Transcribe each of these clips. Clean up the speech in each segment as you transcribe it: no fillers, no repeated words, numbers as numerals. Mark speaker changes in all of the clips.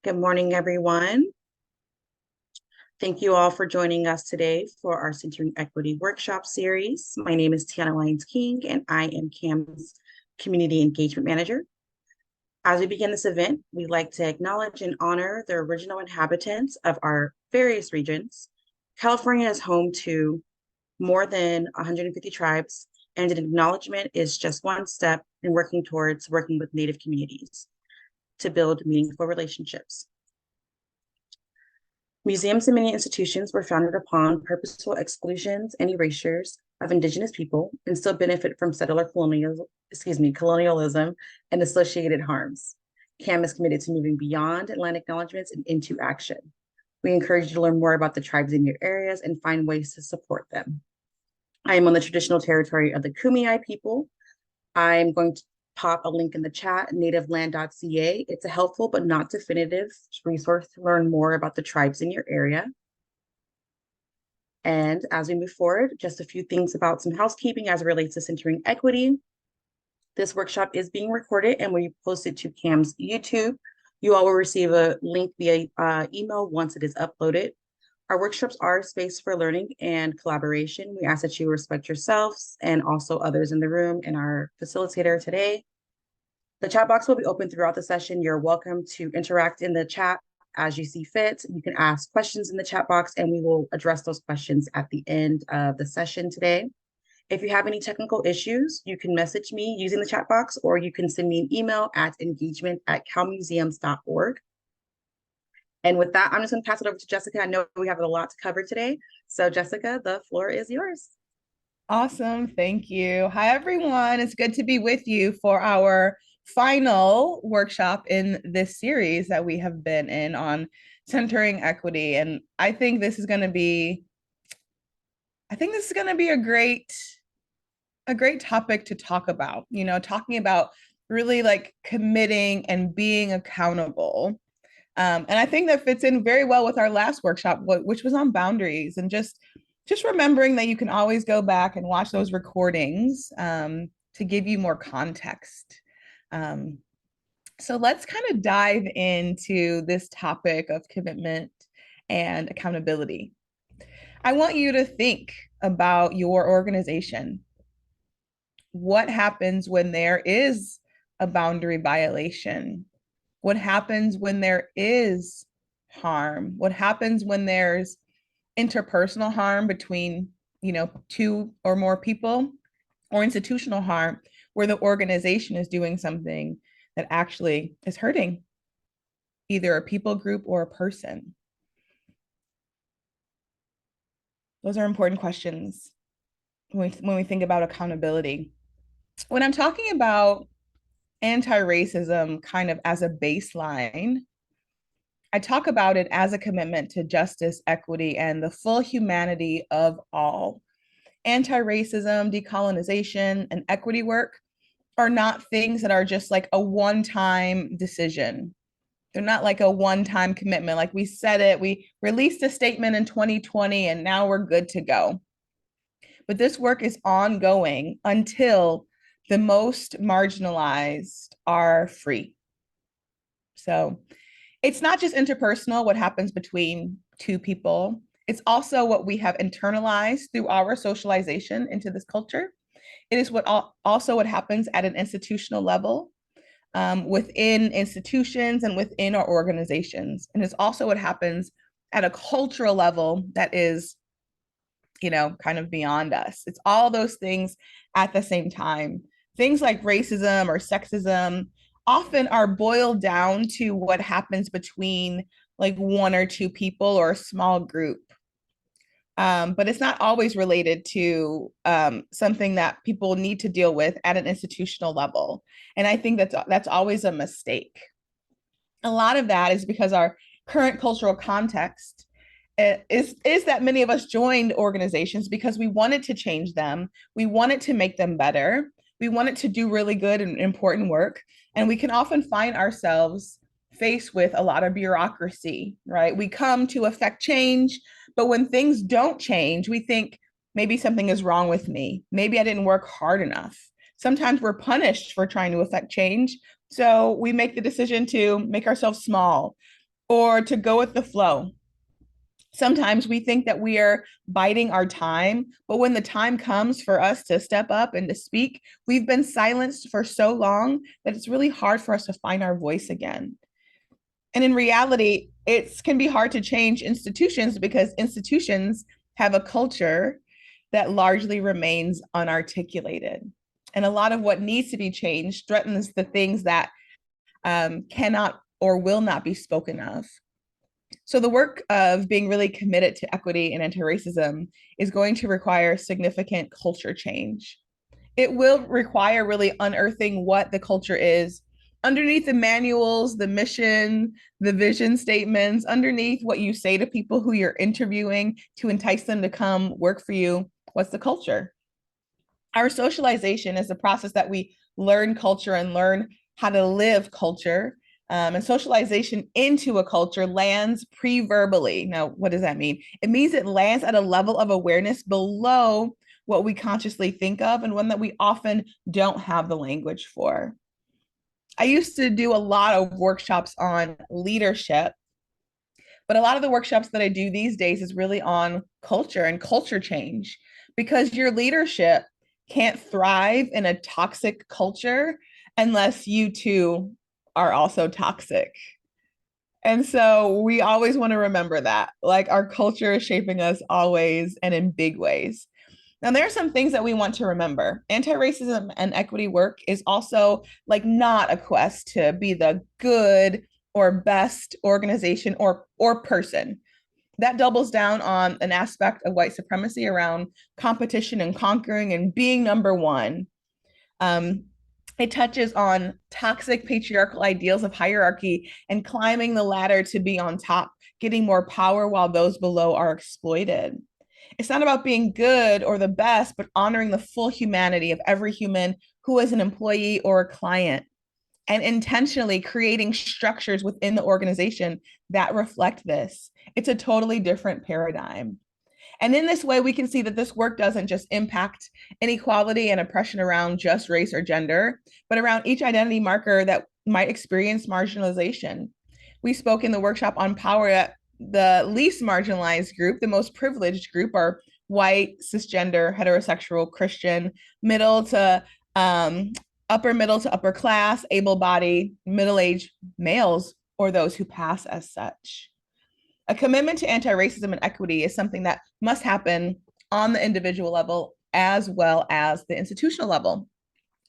Speaker 1: Good morning, everyone. Thank you all for joining us today for our Centering Equity Workshop Series. My name is Tiana Lyons King, and I am CAM's Community Engagement Manager. As we begin this event, we'd like to acknowledge and honor the original inhabitants of our various regions. California is home to more than 150 tribes, and an acknowledgement is just one step in working towards working with Native communities to build meaningful relationships. Museums and many institutions were founded upon purposeful exclusions and erasures of Indigenous people and still benefit from colonialism and associated harms. CAM is committed to moving beyond land acknowledgements and into action. We encourage you to learn more about the tribes in your areas and find ways to support them. I am on the traditional territory of the Kumeyaay people. I'm going to pop a link in the chat, nativeland.ca. It's a helpful but not definitive resource to learn more about the tribes in your area. And as we move forward, just a few things about some housekeeping as it relates to centering equity. This workshop is being recorded and we post it to CAM's YouTube. You all will receive a link via email once it is uploaded. Our workshops are a space for learning and collaboration. We ask that you respect yourselves and also others in the room and our facilitator today. The chat box will be open throughout the session. You're welcome to interact in the chat as you see fit. You can ask questions in the chat box and we will address those questions at the end of the session today. If you have any technical issues, you can message me using the chat box or you can send me an email at engagement@calmuseums.org. And with that, I'm just going to pass it over to Jessica. I know we have a lot to cover today. So Jessica, the floor is yours.
Speaker 2: Awesome. Thank you. Hi, everyone. It's good to be with you for our final workshop in this series that we have been in on centering equity. And I think this is going to be a great topic to talk about, talking about really like committing and being accountable. And I think that fits in very well with our last workshop, which was on boundaries and just remembering that you can always go back and watch those recordings to give you more context. So let's kind of dive into this topic of commitment and accountability. I want you to think about your organization. What happens when there is a boundary violation? What happens when there is harm? What happens when there's interpersonal harm between, two or more people, or institutional harm where the organization is doing something that actually is hurting either a people group or a person? Those are important questions when we think about accountability. When I'm talking about anti-racism kind of as a baseline, I talk about it as a commitment to justice, equity, and the full humanity of all. Anti-racism, decolonization, and equity work are not things that are just like a one-time decision. They're not like a one-time commitment. Like we said it, we released a statement in 2020 and now we're good to go. But this work is ongoing until the most marginalized are free. So it's not just interpersonal, what happens between two people. It's also what we have internalized through our socialization into this culture. It is also what happens at an institutional level, within institutions and within our organizations. And it's also what happens at a cultural level that is, kind of beyond us. It's all those things at the same time. Things like racism or sexism often are boiled down to what happens between like one or two people or a small group. But it's not always related to something that people need to deal with at an institutional level. And I think that's always a mistake. A lot of that is because our current cultural context is that many of us joined organizations because we wanted to change them, we wanted to make them better, we wanted to do really good and important work, and we can often find ourselves faced with a lot of bureaucracy, right? We come to affect change, but when things don't change, we think maybe something is wrong with me. Maybe I didn't work hard enough. Sometimes we're punished for trying to affect change. So we make the decision to make ourselves small. or to go with the flow. Sometimes we think that we are biding our time, but when the time comes for us to step up and to speak, we've been silenced for so long that it's really hard for us to find our voice again. And in reality, it can be hard to change institutions because institutions have a culture that largely remains unarticulated. And a lot of what needs to be changed threatens the things that cannot or will not be spoken of. So the work of being really committed to equity and anti-racism is going to require significant culture change. It will require really unearthing what the culture is underneath the manuals, the mission, the vision statements, underneath what you say to people who you're interviewing to entice them to come work for you. What's the culture? Our socialization is the process that we learn culture and learn how to live culture. And socialization into a culture lands pre-verbally. Now, what does that mean? It means it lands at a level of awareness below what we consciously think of and one that we often don't have the language for. I used to do a lot of workshops on leadership, but a lot of the workshops that I do these days is really on culture and culture change because your leadership can't thrive in a toxic culture unless you too are also toxic. And so we always want to remember that, like our culture is shaping us always and in big ways. Now, there are some things that we want to remember. Anti-racism and equity work is also like not a quest to be the good or best organization or person. That doubles down on an aspect of white supremacy around competition and conquering and being number one. Um, it touches on toxic patriarchal ideals of hierarchy and climbing the ladder to be on top, getting more power while those below are exploited. It's not about being good or the best, but honoring the full humanity of every human who is an employee or a client and intentionally creating structures within the organization that reflect this. It's a totally different paradigm. And in this way, we can see that this work doesn't just impact inequality and oppression around just race or gender, but around each identity marker that might experience marginalization. We spoke in the workshop on power that the least marginalized group, the most privileged group, are white, cisgender, heterosexual, Christian, middle to upper middle to upper class, able-bodied, middle-aged males, or those who pass as such. A commitment to anti-racism and equity is something that must happen on the individual level as well as the institutional level.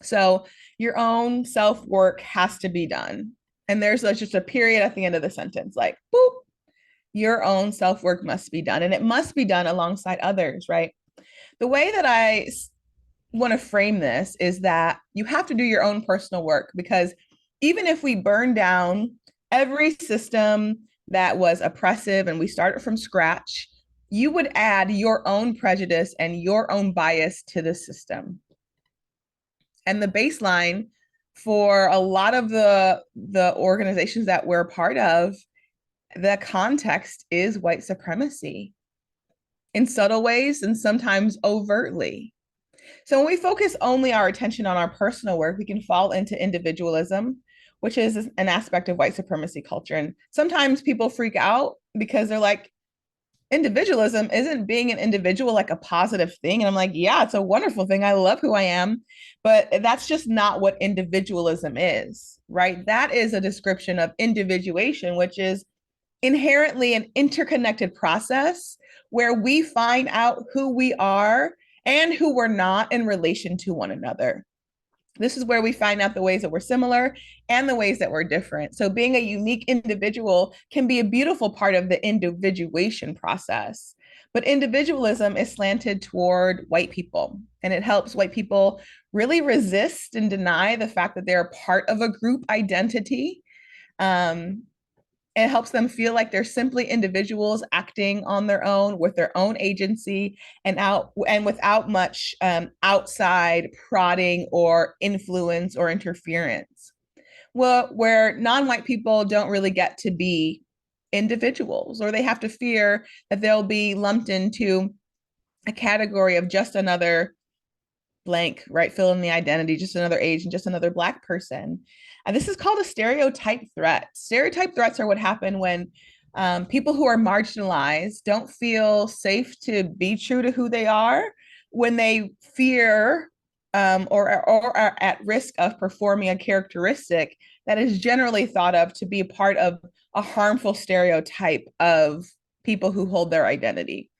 Speaker 2: So your own self-work has to be done. And there's just a period at the end of the sentence, like, boop, your own self-work must be done. And it must be done alongside others, right? The way that I want to frame this is that you have to do your own personal work because even if we burn down every system that was oppressive and we started from scratch, you would add your own prejudice and your own bias to the system. And the baseline for a lot of the organizations that we're a part of, the context is white supremacy in subtle ways and sometimes overtly. So when we focus only our attention on our personal work, we can fall into individualism, which is an aspect of white supremacy culture. And sometimes people freak out because they're like, individualism isn't being an individual like a positive thing. And I'm like, yeah, it's a wonderful thing. I love who I am. But that's just not what individualism is, right? That is a description of individuation, which is inherently an interconnected process where we find out who we are and who we're not in relation to one another. This is where we find out the ways that we're similar and the ways that we're different. So being a unique individual can be a beautiful part of the individuation process. But individualism is slanted toward white people, and it helps white people really resist and deny the fact that they're a part of a group identity. It helps them feel like they're simply individuals acting on their own with their own agency and without much outside prodding or influence or interference. Well, where non-white people don't really get to be individuals, or they have to fear that they'll be lumped into a category of just another blank, right? Fill in the identity, just another age and just another Black person. And this is called a stereotype threat. Stereotype threats are what happen when people who are marginalized don't feel safe to be true to who they are, when they fear or are at risk of performing a characteristic that is generally thought of to be part of a harmful stereotype of people who hold their identity.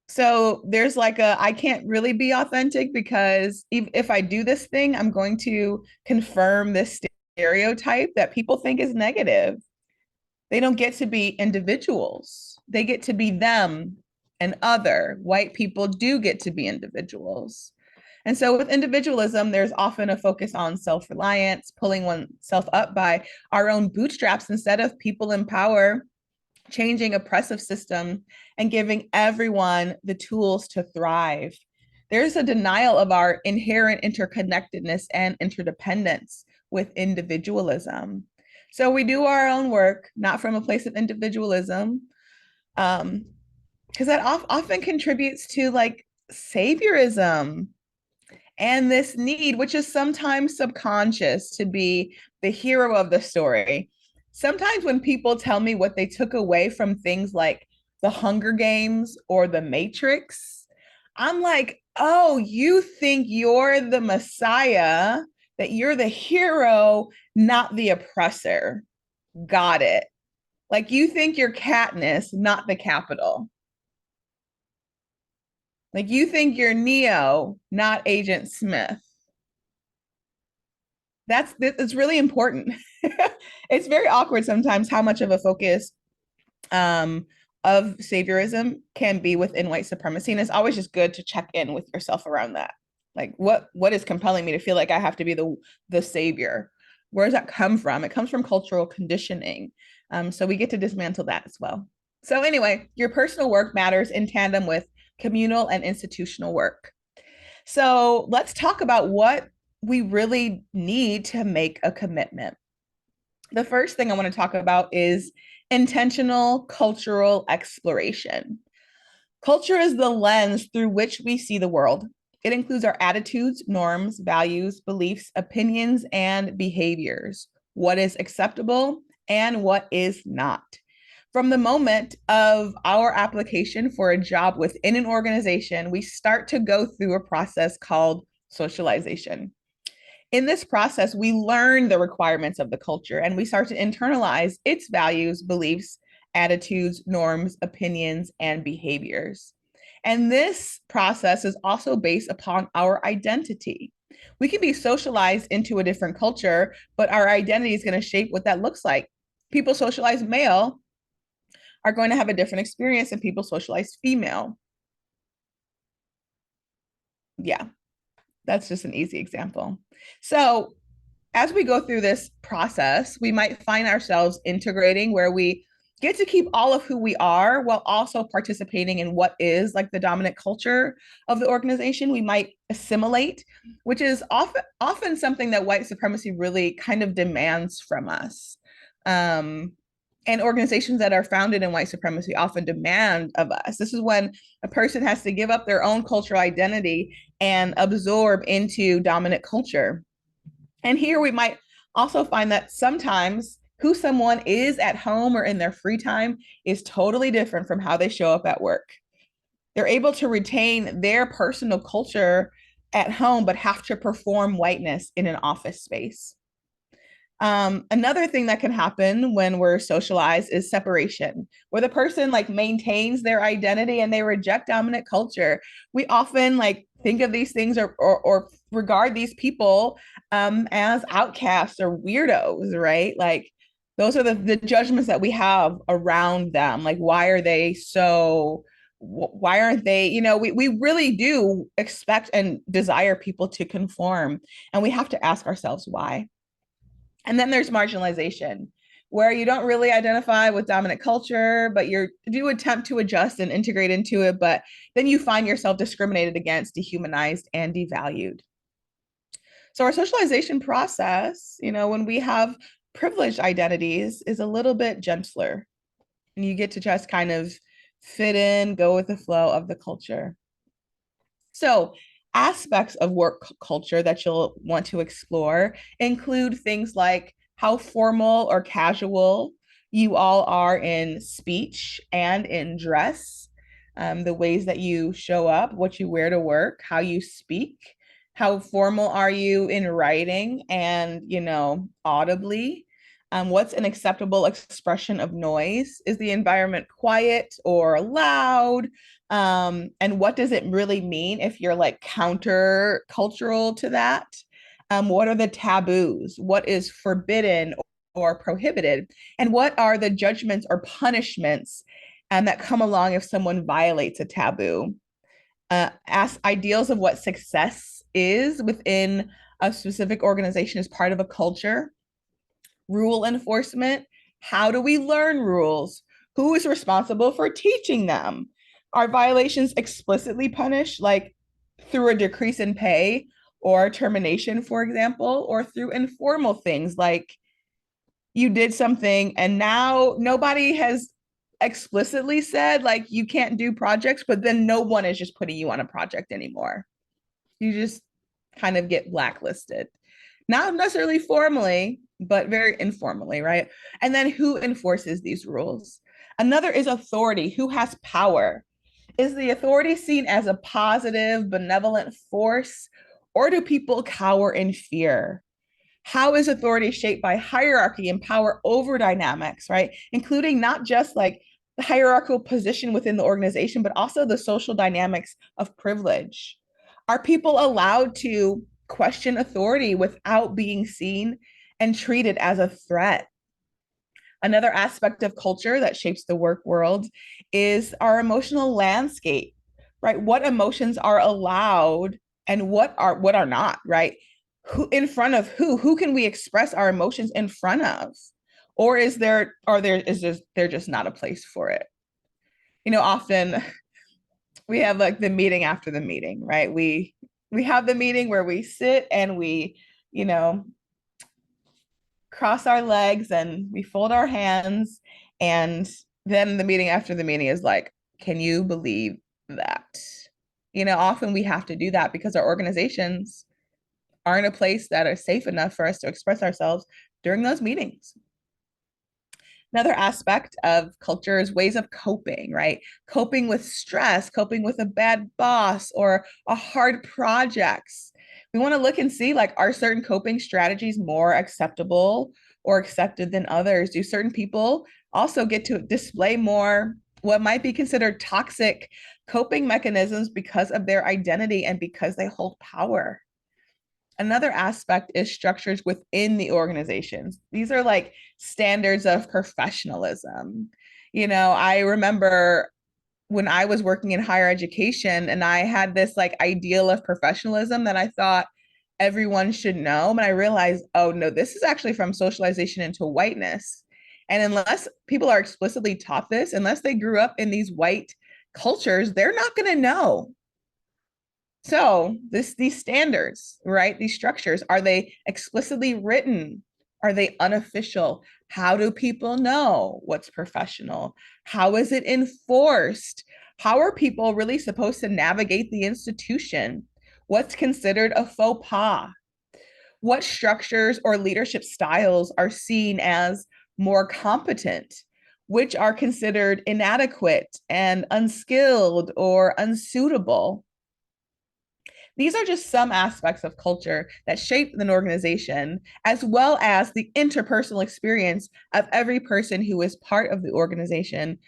Speaker 2: So there's like I can't really be authentic because if I do this thing, I'm going to confirm this stereotype that people think is negative. They don't get to be individuals. They get to be them and other. White people do get to be individuals. And so with individualism, there's often a focus on self-reliance, pulling oneself up by our own bootstraps instead of people in power changing oppressive system and giving everyone the tools to thrive. There's a denial of our inherent interconnectedness and interdependence with individualism. So we do our own work, not from a place of individualism, because that often contributes to like saviorism and this need, which is sometimes subconscious, to be the hero of the story. Sometimes when people tell me what they took away from things like the Hunger Games or the Matrix, I'm like, oh, you think you're the Messiah, that you're the hero, not the oppressor. Got it. Like you think you're Katniss, not the Capitol. Like you think you're Neo, not Agent Smith. It's really important. It's very awkward sometimes how much of a focus um, of saviorism can be within white supremacy, and it's always just good to check in with yourself around that. Like, what is compelling me to feel like I have to be the savior? Where does that come from? It comes from cultural conditioning. So we get to dismantle that as well. So anyway, your personal work matters in tandem with communal and institutional work. So let's talk about what we really need to make a commitment. The first thing I want to talk about is intentional cultural exploration. Culture is the lens through which we see the world. It includes our attitudes, norms, values, beliefs, opinions, and behaviors, what is acceptable and what is not. From the moment of our application for a job within an organization, we start to go through a process called socialization. In this process, we learn the requirements of the culture and we start to internalize its values, beliefs, attitudes, norms, opinions, and behaviors. And this process is also based upon our identity. We can be socialized into a different culture, but our identity is going to shape what that looks like. People socialized male are going to have a different experience than people socialized female. Yeah, that's just an easy example. So as we go through this process, we might find ourselves integrating where we get to keep all of who we are while also participating in what is like the dominant culture of the organization. We might assimilate, which is often something that white supremacy really kind of demands from us. And organizations that are founded in white supremacy often demand of us. This is when a person has to give up their own cultural identity and absorb into dominant culture. And here we might also find that sometimes who someone is at home or in their free time is totally different from how they show up at work. They're able to retain their personal culture at home, but have to perform whiteness in an office space. Another thing that can happen when we're socialized is separation, where the person like maintains their identity and they reject dominant culture. We often like think of these things or regard these people as outcasts or weirdos, right? Like those are the judgments that we have around them. Like, why are they so? Why aren't they? We really do expect and desire people to conform, and we have to ask ourselves why. And then there's marginalization, where you don't really identify with dominant culture, but you do attempt to adjust and integrate into it, but then you find yourself discriminated against, dehumanized, and devalued. So our socialization process, when we have privileged identities, is a little bit gentler. And you get to just kind of fit in, go with the flow of the culture. So Aspects of work culture that you'll want to explore include things like how formal or casual you all are in speech and in dress, the ways that you show up, what you wear to work, how you speak, how formal are you in writing and, audibly. What's an acceptable expression of noise? Is the environment quiet or loud? And what does it really mean if you're like counter cultural to that? What are the taboos? What is forbidden or prohibited? And what are the judgments or punishments that come along if someone violates a taboo? Ask ideals of what success is within a specific organization as part of a culture. Rule enforcement. How do we learn rules? Who is responsible for teaching them? Are violations explicitly punished, like through a decrease in pay or termination, for example, or through informal things like you did something and now nobody has explicitly said like you can't do projects, but then no one is just putting you on a project anymore. You just kind of get blacklisted. Not necessarily formally, but very informally, right? And then who enforces these rules? Another is authority. Who has power? Is the authority seen as a positive, benevolent force, or do people cower in fear? How is authority shaped by hierarchy and power over dynamics, right? Including not just like the hierarchical position within the organization, but also the social dynamics of privilege. Are people allowed to question authority without being seen and treated as a threat? Another aspect of culture that shapes the work world is our emotional landscape, right? What emotions are allowed and what are not, right? Who in front of who? Who can we express our emotions in front of? Or is there just not a place for it? Often we have like the meeting after the meeting, right? We have the meeting where we sit and we, you know, cross our legs and we fold our hands. And then the meeting after the meeting is like, can you believe that? Often we have to do that because our organizations aren't a place that are safe enough for us to express ourselves during those meetings. Another aspect of culture is ways of coping, right? Coping with stress, coping with a bad boss or a hard projects. We want to look and see like, are certain coping strategies more acceptable or accepted than others? Do certain people also get to display more what might be considered toxic coping mechanisms because of their identity and because they hold power? Another aspect is structures within the organizations. These are like standards of professionalism. I remember when I was working in higher education and I had this like ideal of professionalism that I thought everyone should know. And I realized, oh no, this is actually from socialization into whiteness. And unless people are explicitly taught this, unless they grew up in these white cultures, they're not going to know. So these standards, right? These structures, are they explicitly written? Are they unofficial? How do people know what's professional? How is it enforced? How are people really supposed to navigate the institution? What's considered a faux pas? What structures or leadership styles are seen as more competent? Which are considered inadequate and unskilled or unsuitable? These are just some aspects of culture that shape an organization, as well as the interpersonal experience of every person who is part of the organization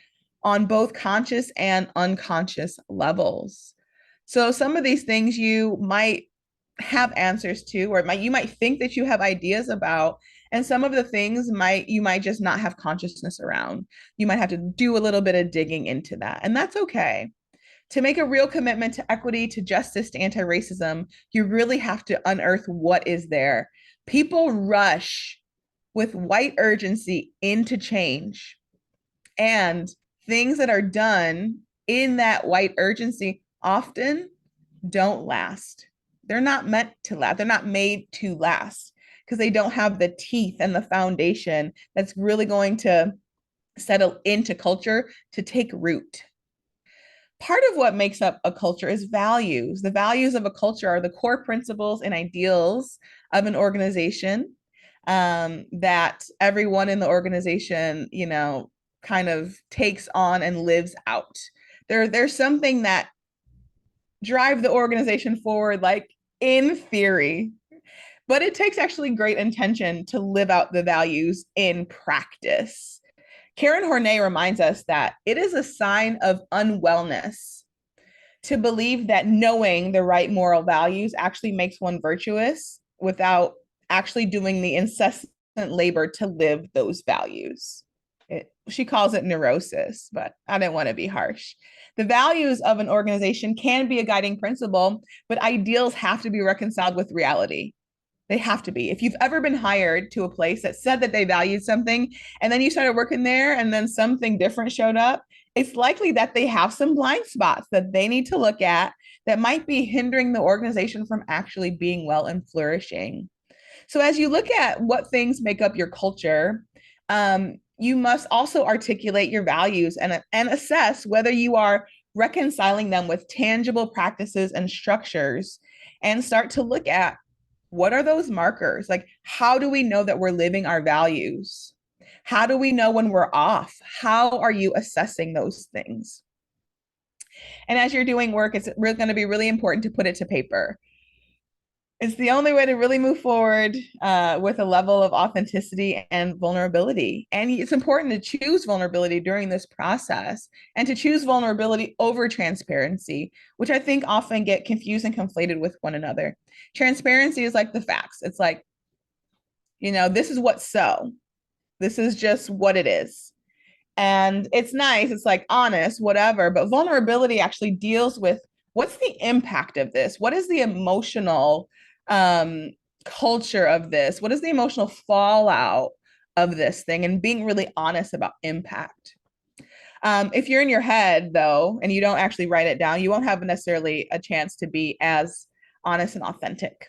Speaker 2: on both conscious and unconscious levels. So some of these things you might have answers to, or you might think that you have ideas about, and some of the things you might just not have consciousness around. You might have to do a little bit of digging into that, and that's okay. To make a real commitment to equity, to justice, to anti-racism, you really have to unearth what is there. People rush with white urgency into change, and things that are done in that white urgency often don't last. They're not meant to last. They're not made to last because they don't have the teeth and the foundation that's really going to settle into culture to take root. part of what makes up a culture is values. The values of a culture are the core principles and ideals of an organization, that everyone in the organization, kind of takes on and lives out. There's something that drive the organization forward, like in theory, but it takes actually great intention to live out the values in practice. Karen Horney reminds us that it is a sign of unwellness to believe that knowing the right moral values actually makes one virtuous without actually doing the incessant labor to live those values. She calls it neurosis, but I didn't want to be harsh. The values of an organization can be a guiding principle, but ideals have to be reconciled with reality. They have to be. If you've ever been hired to a place that said that they valued something, and then you started working there, and then something different showed up, it's likely that they have some blind spots that they need to look at that might be hindering the organization from actually being well and flourishing. So, as you look at what things make up your culture, you must also articulate your values and assess whether you are reconciling them with tangible practices and structures, and start to look at what are those markers? Like, how do we know that we're living our values? How do we know when we're off? How are you assessing those things? And as you're doing work, it's going to be really important to put it to paper. It's the only way to really move forward with a level of authenticity and vulnerability. And it's important to choose vulnerability during this process, and to choose vulnerability over transparency, which I think often get confused and conflated with one another. Transparency is like the facts. It's like, this is what's so. This is just what it is. And it's nice. It's like honest, whatever. But vulnerability actually deals with what's the impact of this? What is the emotional culture of this? What is the emotional fallout of this thing? And being really honest about impact. If you're in your head, though, and you don't actually write it down, you won't have necessarily a chance to be as honest and authentic.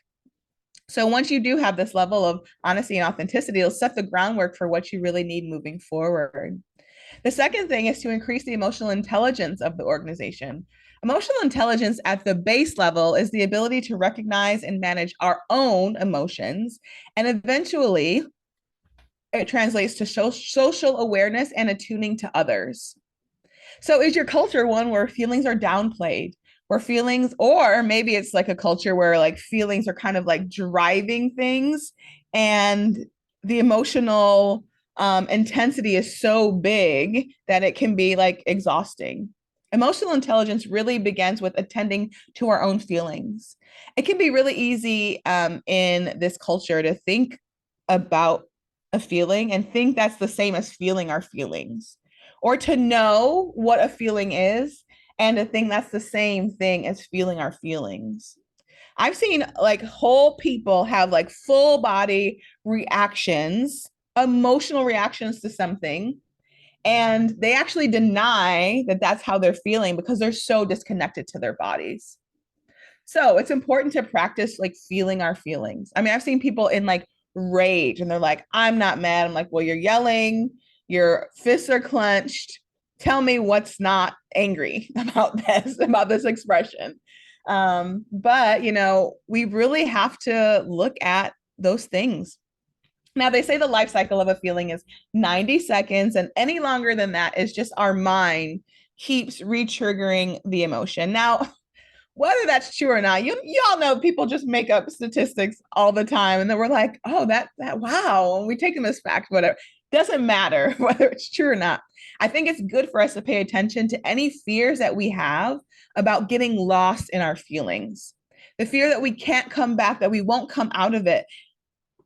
Speaker 2: So once you do have this level of honesty and authenticity, it'll set the groundwork for what you really need moving forward. The second thing is to increase the emotional intelligence of the organization. Emotional intelligence at the base level is the ability to recognize and manage our own emotions, and eventually it translates to social awareness and attuning to others. So is your culture one where feelings are downplayed, where feelings, or maybe it's like a culture where like feelings are kind of like driving things, and the emotional intensity is so big that it can be like exhausting. Emotional intelligence really begins with attending to our own feelings. It can be really easy in this culture to think about a feeling and think that's the same as feeling our feelings, or to know what a feeling is and to think that's the same thing as feeling our feelings. I've seen like whole people have like full body reactions, emotional reactions to something, and they actually deny that that's how they're feeling because they're so disconnected to their bodies. So it's important to practice like feeling our feelings. I mean, I've seen people in like rage and they're like, I'm not mad. I'm like, well, you're yelling, your fists are clenched. Tell me what's not angry about this expression. But we really have to look at those things. Now, they say the life cycle of a feeling is 90 seconds, and any longer than that is just our mind keeps re-triggering the emotion. Now, whether that's true or not, you all know people just make up statistics all the time, and then we're like, oh, that wow, and we take them as fact, whatever. Doesn't matter whether it's true or not. I think it's good for us to pay attention to any fears that we have about getting lost in our feelings. The fear that we can't come back, that we won't come out of it.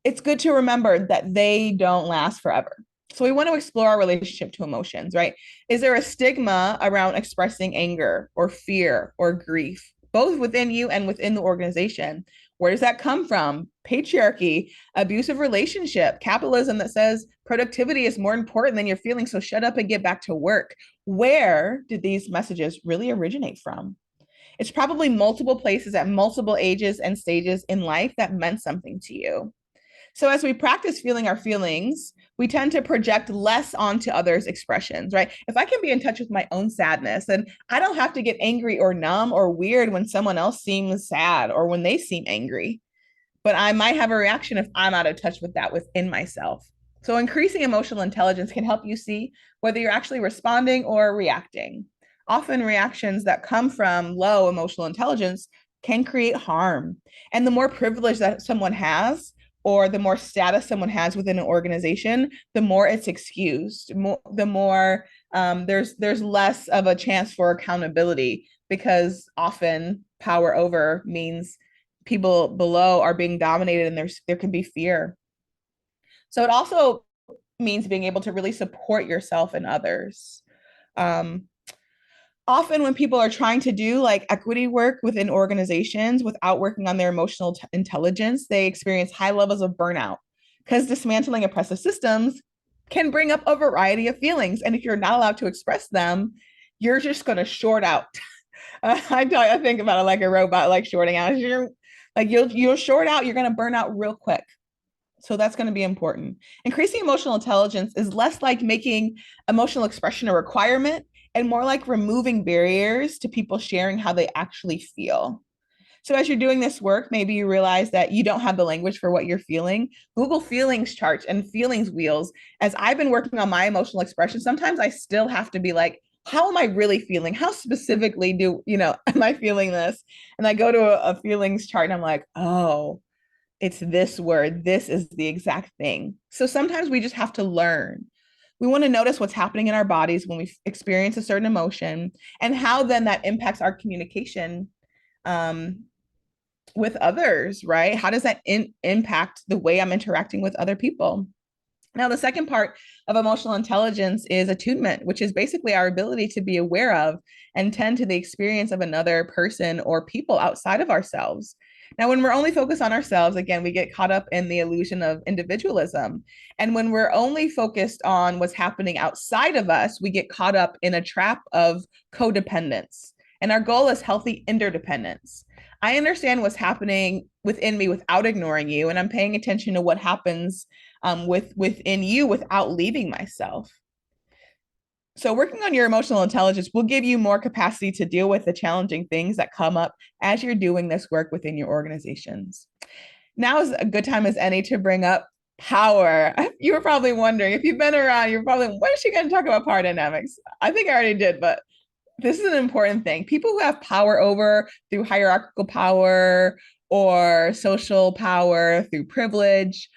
Speaker 2: It's good to remember that they don't last forever. So we want to explore our relationship to emotions, right? Is there a stigma around expressing anger or fear or grief, both within you and within the organization? Where does that come from? Patriarchy, abusive relationship, capitalism that says productivity is more important than your feelings, so shut up and get back to work. Where did these messages really originate from? It's probably multiple places at multiple ages and stages in life that meant something to you. So as we practice feeling our feelings, we tend to project less onto others' expressions, right? If I can be in touch with my own sadness, then I don't have to get angry or numb or weird when someone else seems sad or when they seem angry. But I might have a reaction if I'm out of touch with that within myself. So increasing emotional intelligence can help you see whether you're actually responding or reacting. Often reactions that come from low emotional intelligence can create harm. And the more privilege that someone has, or the more status someone has within an organization, the more it's excused. The more there's less of a chance for accountability because often power over means people below are being dominated and there can be fear. So it also means being able to really support yourself and others. Um, Often when people are trying to do like equity work within organizations without working on their emotional intelligence, they experience high levels of burnout because dismantling oppressive systems can bring up a variety of feelings. And if you're not allowed to express them, you're just going to short out. I think about it like a robot, like shorting out. You'll short out. You're going to burn out real quick. So that's going to be important. Increasing emotional intelligence is less like making emotional expression a requirement and more like removing barriers to people sharing how they actually feel. So as you're doing this work, maybe you realize that you don't have the language for what you're feeling. Google feelings charts and feelings wheels. As I've been working on my emotional expression, sometimes I still have to be like, how am I really feeling? How specifically am I feeling this? And I go to a feelings chart and I'm like, oh, it's this word. This is the exact thing. So sometimes we just have to learn. We want to notice what's happening in our bodies when we experience a certain emotion and how then that impacts our communication um, with others, right? How does that impact the way I'm interacting with other people? Now, the second part of emotional intelligence is attunement, which is basically our ability to be aware of and tend to the experience of another person or people outside of ourselves. Now, when we're only focused on ourselves, again, we get caught up in the illusion of individualism. And when we're only focused on what's happening outside of us, we get caught up in a trap of codependence. And our goal is healthy interdependence. I understand what's happening within me without ignoring you, and I'm paying attention to what happens within you without leaving myself. So working on your emotional intelligence will give you more capacity to deal with the challenging things that come up as you're doing this work within your organizations. Now is a good time as any to bring up power. You were probably wondering, if you've been around, you're probably, when is she going to talk about power dynamics? I think I already did, but this is an important thing. People who have power over through hierarchical power or social power through privilege,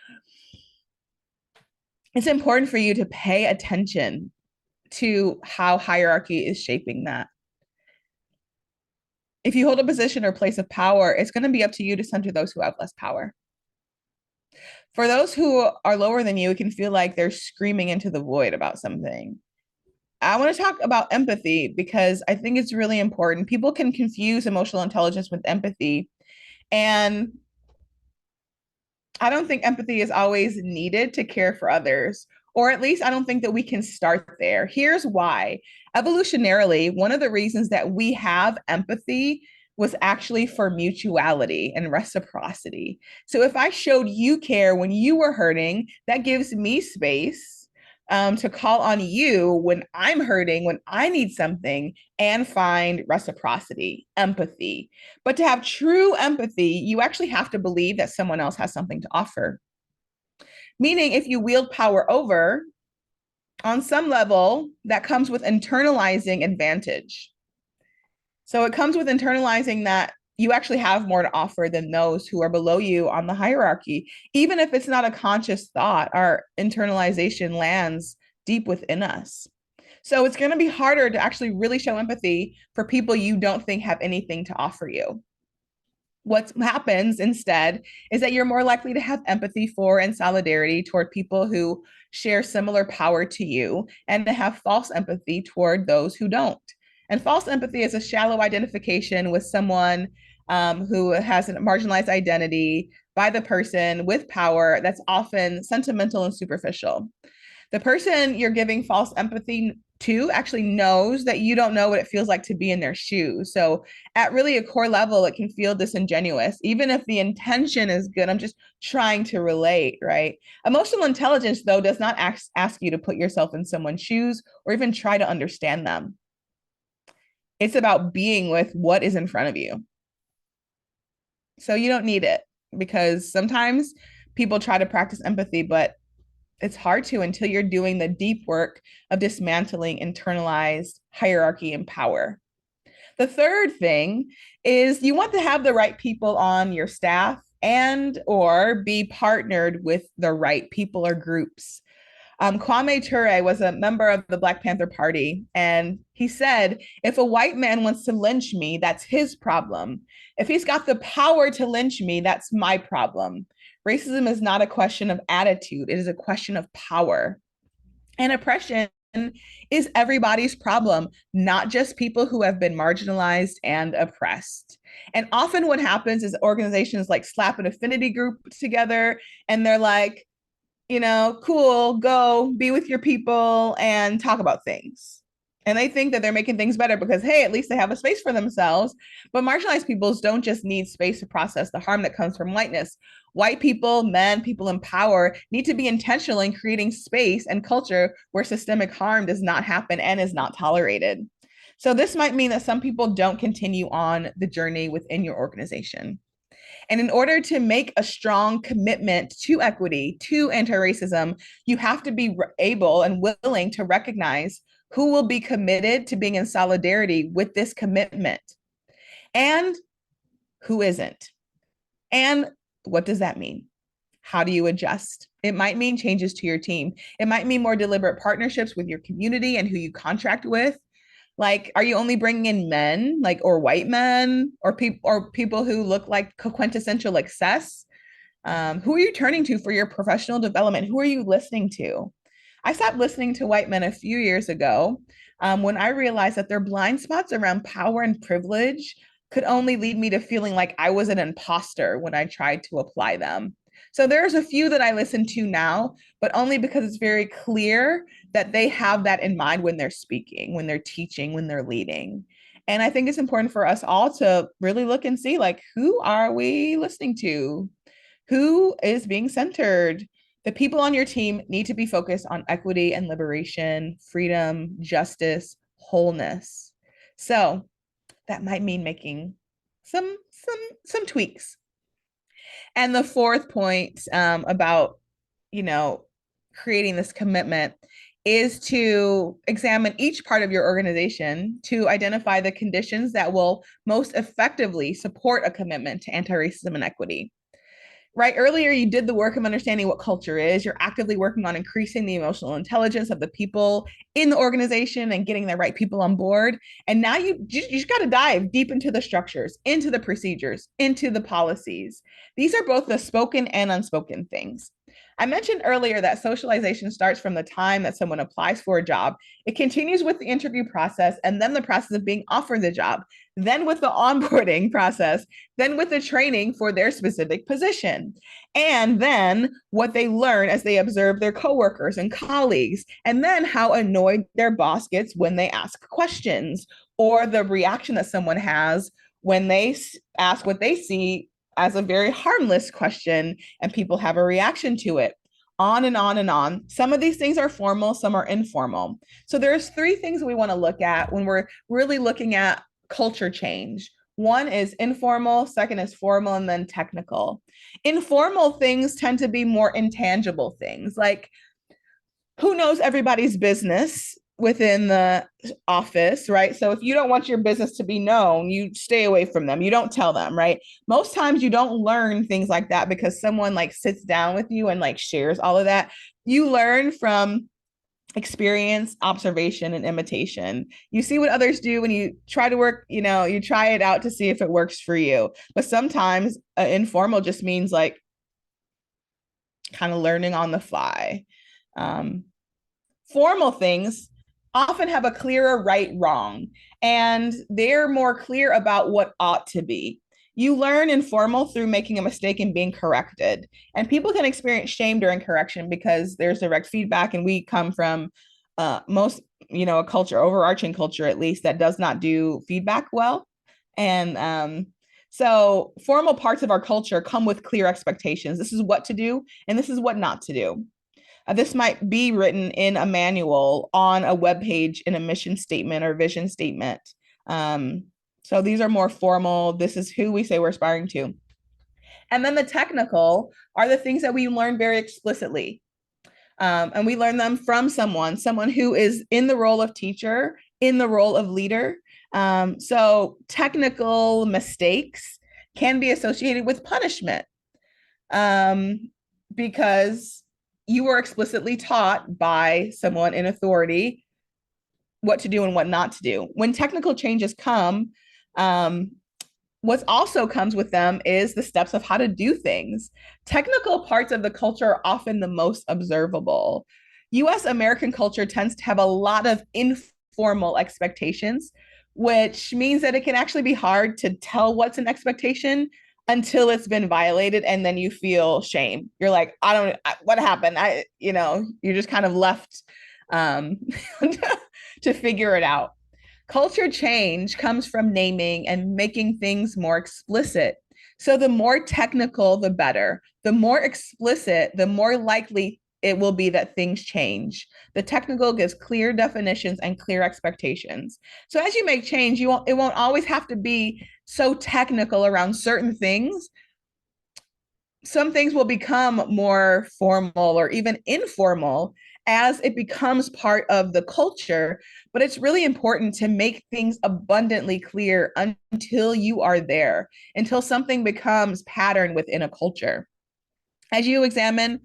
Speaker 2: it's important for you to pay attention to how hierarchy is shaping that. If you hold a position or place of power, it's going to be up to you to center those who have less power. For those who are lower than you, it can feel like they're screaming into the void about something. I want to talk about empathy because I think it's really important. People can confuse emotional intelligence with empathy. And I don't think empathy is always needed to care for others, or at least I don't think that we can start there. Here's why. Evolutionarily, one of the reasons that we have empathy was actually for mutuality and reciprocity. So if I showed you care when you were hurting, that gives me space to call on you when I'm hurting, when I need something, and find reciprocity, empathy. But to have true empathy, you actually have to believe that someone else has something to offer. Meaning, if you wield power over, on some level, that comes with internalizing advantage. So it comes with internalizing that you actually have more to offer than those who are below you on the hierarchy. Even if it's not a conscious thought, our internalization lands deep within us. So it's going to be harder to actually really show empathy for people you don't think have anything to offer you. What happens instead is that you're more likely to have empathy for and solidarity toward people who share similar power to you and to have false empathy toward those who don't. And false empathy is a shallow identification with someone who has a marginalized identity by the person with power that's often sentimental and superficial. The person you're giving false empathy to actually knows that you don't know what it feels like to be in their shoes. So, at really a core level, it can feel disingenuous, even if the intention is good. I'm just trying to relate, right? Emotional intelligence, though, does not ask you to put yourself in someone's shoes or even try to understand them. It's about being with what is in front of you. So, you don't need it because sometimes people try to practice empathy, but it's hard to until you're doing the deep work of dismantling internalized hierarchy and power. The third thing is you want to have the right people on your staff and or be partnered with the right people or groups. Kwame Ture was a member of the Black Panther Party, and he said, if a white man wants to lynch me, that's his problem. If he's got the power to lynch me, that's my problem. Racism is not a question of attitude, it is a question of power. And oppression is everybody's problem, not just people who have been marginalized and oppressed. And often what happens is organizations like slap an affinity group together and they're like, cool, go be with your people and talk about things. And they think that they're making things better because, hey, at least they have a space for themselves. But marginalized peoples don't just need space to process the harm that comes from whiteness. White people, men, people in power need to be intentional in creating space and culture where systemic harm does not happen and is not tolerated. So, this might mean that some people don't continue on the journey within your organization. And in order to make a strong commitment to equity, to anti racism, you have to be able and willing to recognize who will be committed to being in solidarity with this commitment and who isn't. And what does that mean? How do you adjust? It might mean changes to your team. It might mean more deliberate partnerships with your community and who you contract with. Like, are you only bringing in men, like, or white men, or people who look like quintessential success? Who are you turning to for your professional development? Who are you listening to? I stopped listening to white men a few years ago when I realized that their blind spots around power and privilege could only lead me to feeling like I was an imposter when I tried to apply them. So there's a few that I listen to now, but only because it's very clear that they have that in mind when they're speaking, when they're teaching, when they're leading. And I think it's important for us all to really look and see, like, who are we listening to? Who is being centered? The people on your team need to be focused on equity and liberation, freedom, justice, wholeness. So that might mean making some tweaks. And the fourth point about, you know, creating this commitment is to examine each part of your organization to identify the conditions that will most effectively support a commitment to anti-racism and equity. Right, earlier you did the work of understanding what culture is. You're actively working on increasing the emotional intelligence of the people in the organization and getting the right people on board. And now you just got to dive deep into the structures, into the procedures, into the policies. These are both the spoken and unspoken things. I mentioned earlier that socialization starts from the time that someone applies for a job. It continues with the interview process and then the process of being offered the job, then with the onboarding process, then with the training for their specific position, and then what they learn as they observe their coworkers and colleagues, and then how annoyed their boss gets when they ask questions, or the reaction that someone has when they ask what they see as a very harmless question and people have a reaction to it. On and on and on. Some of these things are formal, some are informal. So there's three things we want to look at when we're really looking at culture change. One is informal, second is formal, and then technical. Informal things tend to be more intangible things, like who knows everybody's business within the office, right? So if you don't want your business to be known, you stay away from them. You don't tell them, right? Most times you don't learn things like that because someone sits down with you and shares all of that. You learn from experience, observation, and imitation. You see what others do when you try to work, you try it out to see if it works for you. But sometimes informal just means kind of learning on the fly. Formal things often have a clearer right wrong, and they're more clear about what ought to be. You learn informal through making a mistake and being corrected. And people can experience shame during correction because there's direct feedback, and we come from most, a culture, overarching culture at least, that does not do feedback well. And so formal parts of our culture come with clear expectations. This is what to do, and this is what not to do. This might be written in a manual, on a web page, in a mission statement or vision statement. So these are more formal. This is who we say we're aspiring to. And then the technical are the things that we learn very explicitly. And we learn them from someone who is in the role of teacher, in the role of leader. So technical mistakes can be associated with punishment, because you were explicitly taught by someone in authority what to do and what not to do. When technical changes come, what also comes with them is the steps of how to do things. Technical parts of the culture are often the most observable. US American culture tends to have a lot of informal expectations, which means that it can actually be hard to tell what's an expectation until it's been violated, and then you feel shame. You're like, what happened? You're just kind of left to figure it out. Culture change comes from naming and making things more explicit. So the more technical, the better. The more explicit, the more likely it will be that things change. The technical gives clear definitions and clear expectations. So as you make change, it won't always have to be so technical around certain things. Some things will become more formal or even informal as it becomes part of the culture. But it's really important to make things abundantly clear until you are there, until something becomes pattern within a culture. As you examine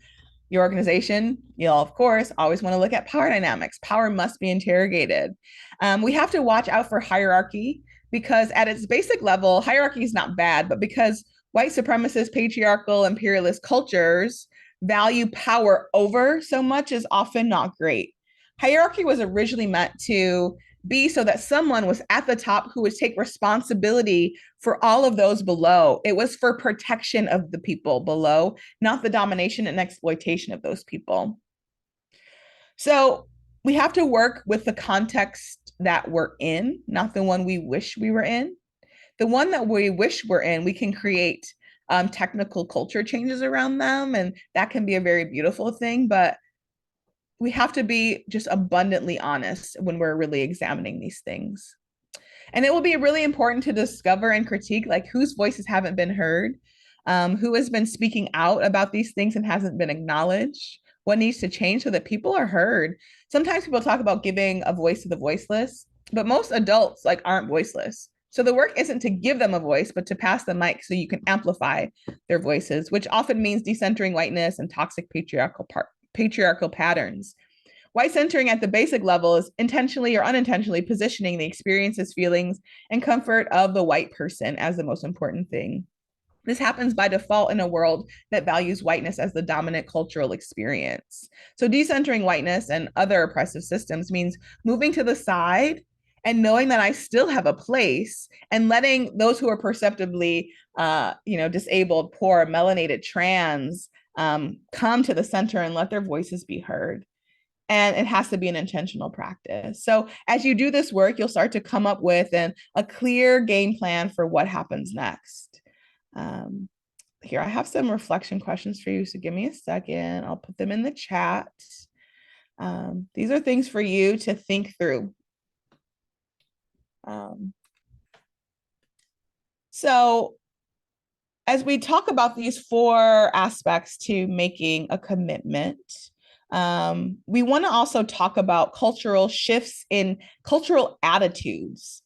Speaker 2: your organization, you'll, of course, always want to look at power dynamics. Power must be interrogated. We have to watch out for hierarchy, because at its basic level, hierarchy is not bad, but because white supremacist, patriarchal, imperialist cultures value power over so much is often not great. Hierarchy was originally meant to be so that someone was at the top who would take responsibility for all of those below. It was for protection of the people below, not the domination and exploitation of those people. So we have to work with the context that we're in, not the one we wish we were in. The one that we wish we're in, we can create technical culture changes around them, and that can be a very beautiful thing. But we have to be just abundantly honest when we're really examining these things. And it will be really important to discover and critique, like, whose voices haven't been heard, who has been speaking out about these things and hasn't been acknowledged, what needs to change so that people are heard. Sometimes people talk about giving a voice to the voiceless, but most adults aren't voiceless. So the work isn't to give them a voice, but to pass the mic so you can amplify their voices, which often means decentering whiteness and toxic patriarchal patterns. White centering at the basic level is intentionally or unintentionally positioning the experiences, feelings, and comfort of the white person as the most important thing. This happens by default in a world that values whiteness as the dominant cultural experience. So decentering whiteness and other oppressive systems means moving to the side and knowing that I still have a place, and letting those who are perceptibly, disabled, poor, melanated, trans, come to the center and let their voices be heard. And it has to be an intentional practice. So as you do this work, you'll start to come up with a clear game plan for what happens next. Here, I have some reflection questions for you, so give me a second. I'll put them in the chat. These are things for you to think through. So as we talk about these 4 aspects to making a commitment, we want to also talk about cultural shifts in cultural attitudes.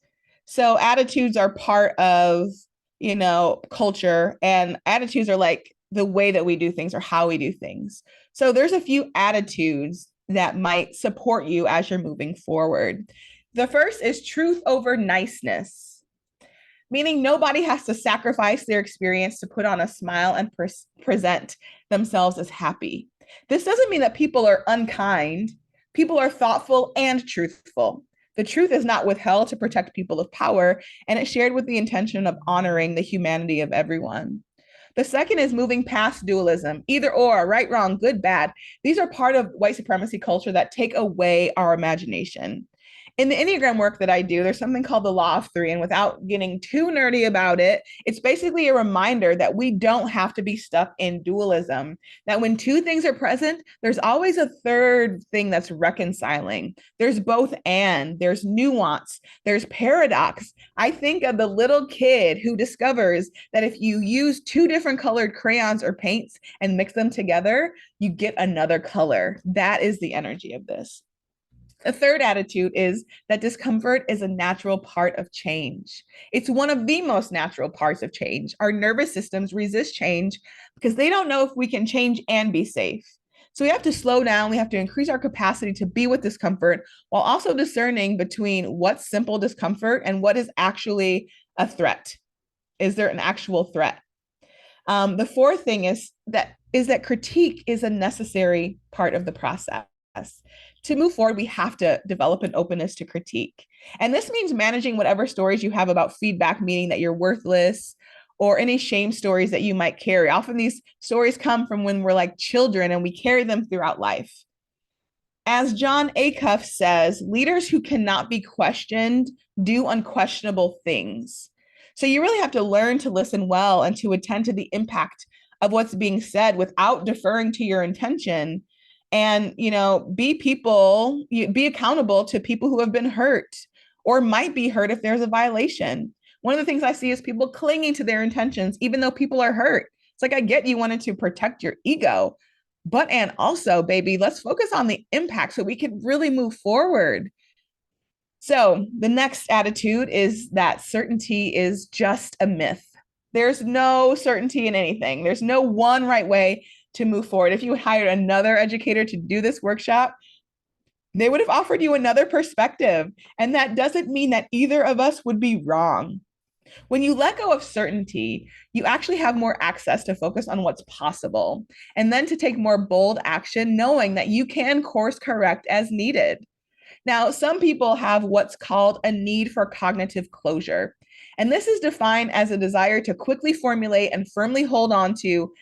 Speaker 2: So attitudes are part of, culture, and attitudes are like the way that we do things or how we do things. So there's a few attitudes that might support you as you're moving forward. The first is truth over niceness, meaning nobody has to sacrifice their experience to put on a smile and present themselves as happy. This doesn't mean that people are unkind. People are thoughtful and truthful. The truth is not withheld to protect people of power, and it's shared with the intention of honoring the humanity of everyone. The second is moving past dualism, either or, right, wrong, good, bad. These are part of white supremacy culture that take away our imagination. In the Enneagram work that I do, there's something called the Law of Three. And without getting too nerdy about it, it's basically a reminder that we don't have to be stuck in dualism, that when two things are present, there's always a third thing that's reconciling. There's both and, there's nuance, there's paradox. I think of the little kid who discovers that if you use two different colored crayons or paints and mix them together, you get another color. That is the energy of this. A third attitude is that discomfort is a natural part of change. It's one of the most natural parts of change. Our nervous systems resist change because they don't know if we can change and be safe. So we have to slow down. We have to increase our capacity to be with discomfort while also discerning between what's simple discomfort and what is actually a threat. Is there an actual threat? The fourth thing is that critique is a necessary part of the process. To move forward, we have to develop an openness to critique. And this means managing whatever stories you have about feedback, meaning that you're worthless, or any shame stories that you might carry. Often these stories come from when we're like children and we carry them throughout life. As Jon Acuff says, leaders who cannot be questioned do unquestionable things. So you really have to learn to listen well and to attend to the impact of what's being said without deferring to your intention, and be accountable to people who have been hurt or might be hurt if there's a violation. One of the things I see is people clinging to their intentions even though people are hurt. It's like, I get you wanted to protect your ego, but and also, baby, let's focus on the impact so we can really move forward. So the next attitude is that certainty is just a myth. There's no certainty in anything. There's no one right way to move forward. If you hired another educator to do this workshop, they would have offered you another perspective. And that doesn't mean that either of us would be wrong. When you let go of certainty, you actually have more access to focus on what's possible and then to take more bold action, knowing that you can course correct as needed. Now, some people have what's called a need for cognitive closure. And this is defined as a desire to quickly formulate and firmly hold on to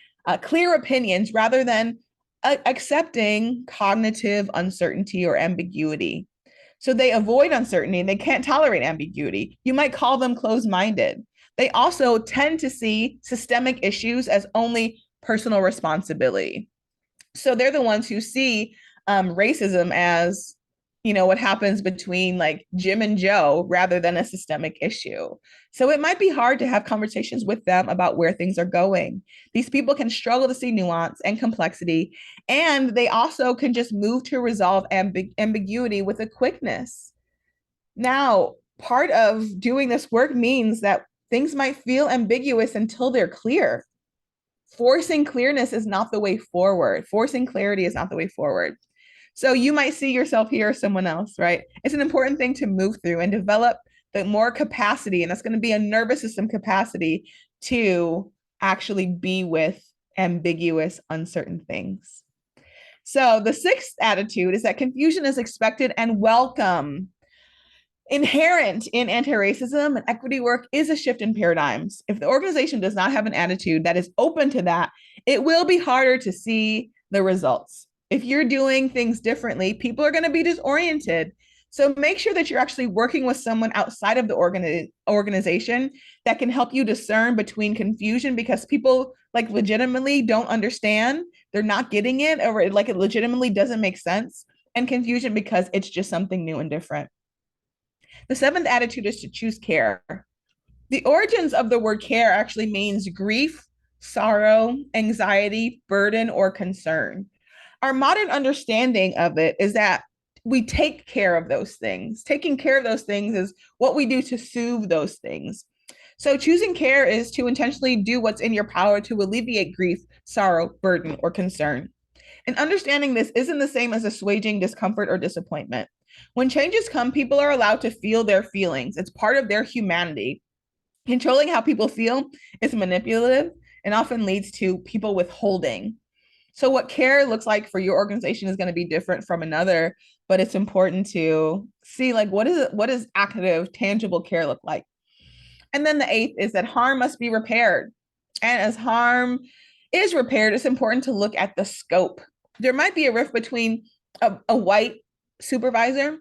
Speaker 2: clear opinions rather than accepting cognitive uncertainty or ambiguity. So they avoid uncertainty and they can't tolerate ambiguity. You might call them closed-minded. They also tend to see systemic issues as only personal responsibility. So they're the ones who see racism as, what happens between like Jim and Joe rather than a systemic issue. So it might be hard to have conversations with them about where things are going. These people can struggle to see nuance and complexity, and they also can just move to resolve ambiguity with a quickness. Now, part of doing this work means that things might feel ambiguous until they're clear. Forcing clearness is not the way forward. Forcing clarity is not the way forward. So you might see yourself here or someone else, right? It's an important thing to move through and develop the more capacity, and that's going to be a nervous system capacity to actually be with ambiguous, uncertain things. So the sixth attitude is that confusion is expected and welcome. Inherent in anti-racism and equity work is a shift in paradigms. If the organization does not have an attitude that is open to that, it will be harder to see the results. If you're doing things differently, people are going to be disoriented. So make sure that you're actually working with someone outside of the organization that can help you discern between confusion, because people like legitimately don't understand, they're not getting it, or like it legitimately doesn't make sense, and confusion because it's just something new and different. The seventh attitude is to choose care. The origins of the word care actually means grief, sorrow, anxiety, burden, or concern. Our modern understanding of it is that we take care of those things. Taking care of those things is what we do to soothe those things. So choosing care is to intentionally do what's in your power to alleviate grief, sorrow, burden, or concern. And understanding this isn't the same as assuaging discomfort or disappointment. When changes come, people are allowed to feel their feelings. It's part of their humanity. Controlling how people feel is manipulative and often leads to people withholding. So what care looks like for your organization is going to be different from another, but it's important to see like what does active, tangible care look like? And then the eighth is that harm must be repaired. And as harm is repaired, it's important to look at the scope. There might be a rift between a white supervisor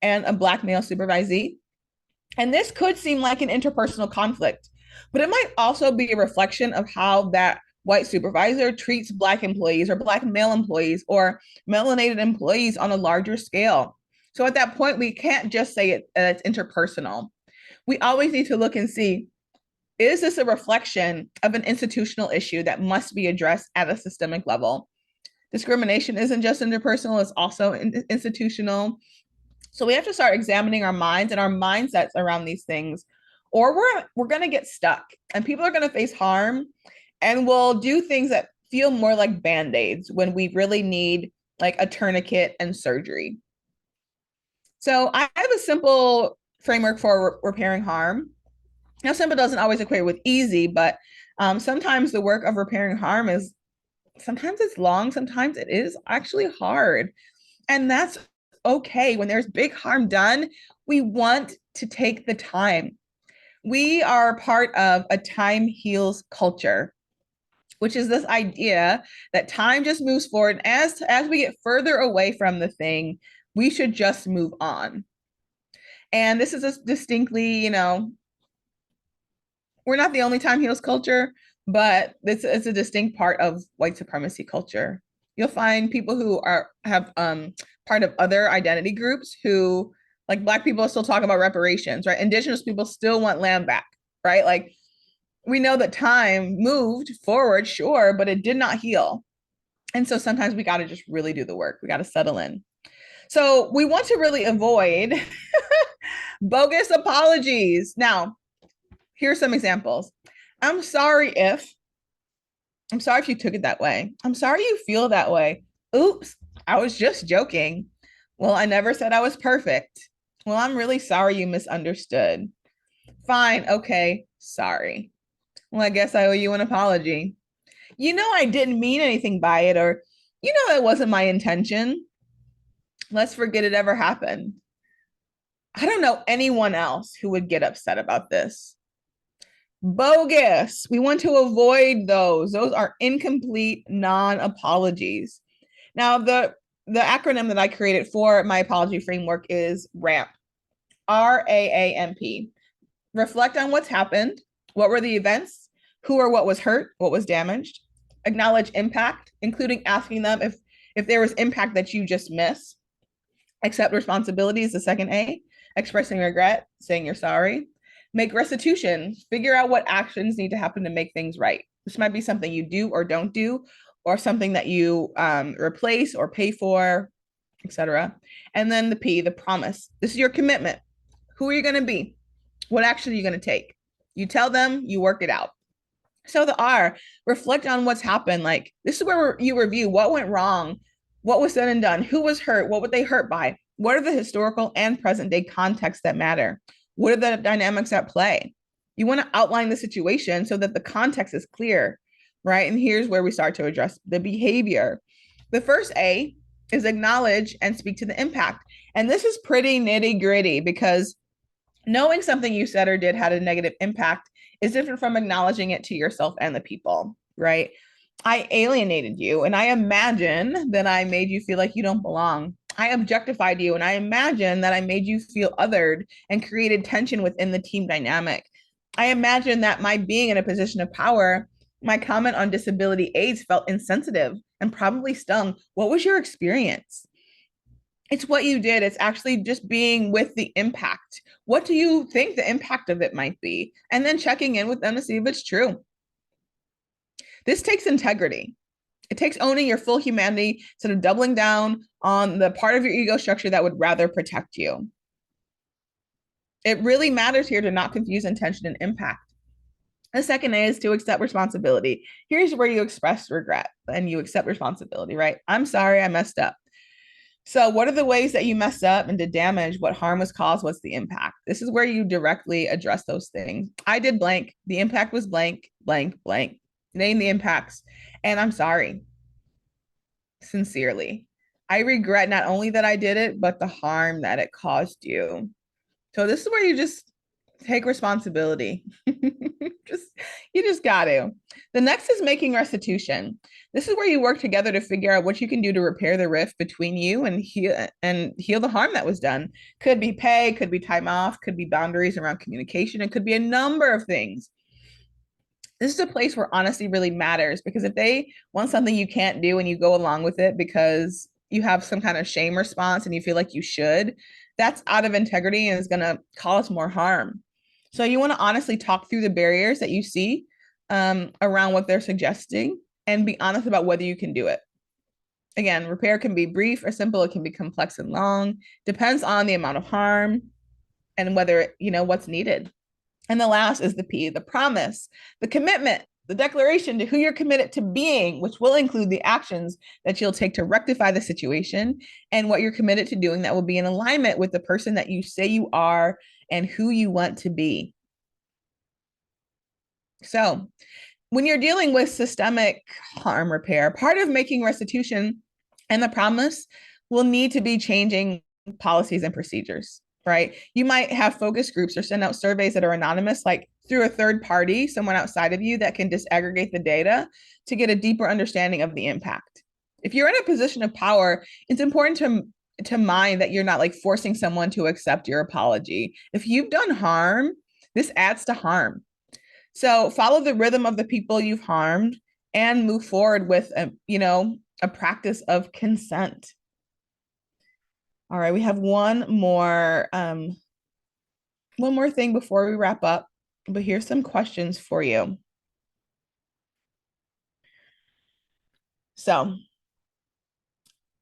Speaker 2: and a black male supervisee. And this could seem like an interpersonal conflict, but it might also be a reflection of how that white supervisor treats black employees or black male employees or melanated employees on a larger scale. So at that point, we can't just say it's interpersonal. We always need to look and see, is this a reflection of an institutional issue that must be addressed at a systemic level? Discrimination isn't just interpersonal, it's also institutional. So we have to start examining our minds and our mindsets around these things, or we're going to get stuck and people are going to face harm and we'll do things that feel more like band-aids when we really need like a tourniquet and surgery. So I have a simple framework for repairing harm. Now, simple doesn't always equate with easy, but sometimes the work of repairing harm is sometimes it's long, sometimes it is actually hard. And that's okay. When there's big harm done, we want to take the time. We are part of a time heals culture, which is this idea that time just moves forward. As we get further away from the thing, we should just move on. And this is a distinctly, we're not the only time heals culture, but this is a distinct part of white supremacy culture. You'll find people who have part of other identity groups who, like Black people, still talk about reparations, right? Indigenous people still want land back, right? Like we know that time moved forward, sure, but it did not heal. And so sometimes we got to just really do the work. We got to settle in. So we want to really avoid bogus apologies. Now, here's some examples. I'm sorry if you took it that way. I'm sorry you feel that way. Oops, I was just joking. Well, I never said I was perfect. Well, I'm really sorry you misunderstood. Fine, okay, sorry. Well, I guess I owe you an apology. I didn't mean anything by it, or that wasn't my intention. Let's forget it ever happened. I don't know anyone else who would get upset about this. Bogus. We want to avoid those. Those are incomplete non-apologies. Now, the acronym that I created for my apology framework is RAMP. RAAMP. Reflect on what's happened. What were the events? Who or what was hurt? What was damaged? Acknowledge impact, including asking them if there was impact that you just missed. Accept responsibility is the second A. Expressing regret, saying you're sorry. Make restitution, figure out what actions need to happen to make things right. This might be something you do or don't do, or something that you replace or pay for, etc. And then the P, the promise. This is your commitment. Who are you going to be? What action are you going to take? You tell them, you work it out. So the R, reflect on what's happened. Like this is where you review what went wrong, what was said and done, who was hurt, what were they hurt by, what are the historical and present day contexts that matter, what are the dynamics at play. You want to outline the situation so that the context is clear, right? And here's where we start to address the behavior. The first A is acknowledge and speak to the impact. And this is pretty nitty gritty because knowing something you said or did had a negative impact is different from acknowledging it to yourself and the people, right? I alienated you and I imagine that I made you feel like you don't belong. I objectified you and I imagine that I made you feel othered and created tension within the team dynamic. I imagine that my being in a position of power, my comment on disability aids felt insensitive and probably stung. What was your experience? It's what you did. It's actually just being with the impact. What do you think the impact of it might be? And then checking in with them to see if it's true. This takes integrity. It takes owning your full humanity instead of doubling down on the part of your ego structure that would rather protect you. It really matters here to not confuse intention and impact. The second A is to accept responsibility. Here's where you express regret and you accept responsibility, right? I'm sorry, I messed up. So what are the ways that you messed up and did damage? What harm was caused? What's the impact? This is where you directly address those things. I did blank. The impact was blank, blank, blank. Name the impacts. And I'm sorry. sincerely. I regret not only that I did it, but the harm that it caused you. So this is where you just take responsibility. just you just got to. The next is making restitution. This is where you work together to figure out what you can do to repair the rift between you and heal the harm that was done. Could be pay, could be time off, could be boundaries around communication, it could be a number of things. This is a place where honesty really matters, because if they want something you can't do and you go along with it because you have some kind of shame response and you feel like you should, that's out of integrity and is going to cause more harm. So you want to honestly talk through the barriers that you see around what they're suggesting and be honest about whether you can do it. Again, repair can be brief or simple. It can be complex and long. Depends on the amount of harm and whether, what's needed. And the last is the P, the promise, the commitment, the declaration to who you're committed to being, which will include the actions that you'll take to rectify the situation and what you're committed to doing that will be in alignment with the person that you say you are and who you want to be. So when you're dealing with systemic harm repair, part of making restitution and the promise will need to be changing policies and procedures, right? You might have focus groups or send out surveys that are anonymous, like through a third party, someone outside of you that can disaggregate the data to get a deeper understanding of the impact. If you're in a position of power, it's important to mind that you're not like forcing someone to accept your apology. If you've done harm, this adds to harm. So follow the rhythm of the people you've harmed and move forward with a practice of consent. All right, we have one more thing before we wrap up, but here's some questions for you. So,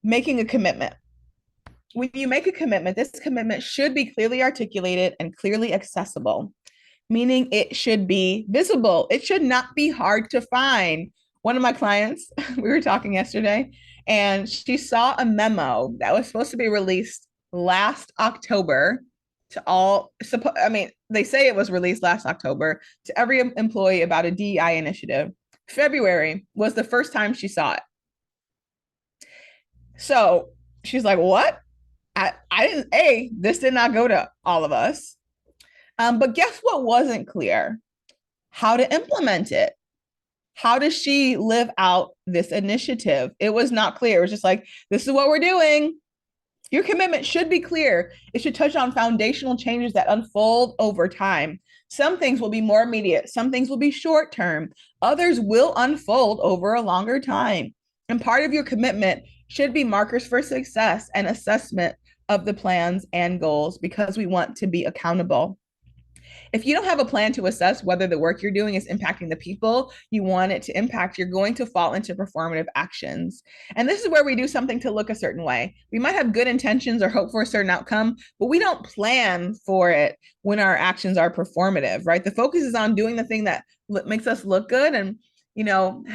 Speaker 2: making a commitment. When you make a commitment, this commitment should be clearly articulated and clearly accessible, meaning it should be visible. It should not be hard to find. One of my clients, we were talking yesterday, and she saw a memo that was supposed to be released last October to all, they say it was released last October to every employee about a DEI initiative. February was the first time she saw it. So she's like, what? This did not go to all of us. But guess what wasn't clear? How to implement it. How does she live out this initiative? It was not clear. It was just like, this is what we're doing. Your commitment should be clear. It should touch on foundational changes that unfold over time. Some things will be more immediate. Some things will be short term. Others will unfold over a longer time. And part of your commitment should be markers for success and assessment of the plans and goals, because we want to be accountable. If you don't have a plan to assess whether the work you're doing is impacting the people you want it to impact, you're going to fall into performative actions. And this is where we do something to look a certain way. We might have good intentions or hope for a certain outcome, but we don't plan for it when our actions are performative, right? The focus is on doing the thing that makes us look good and,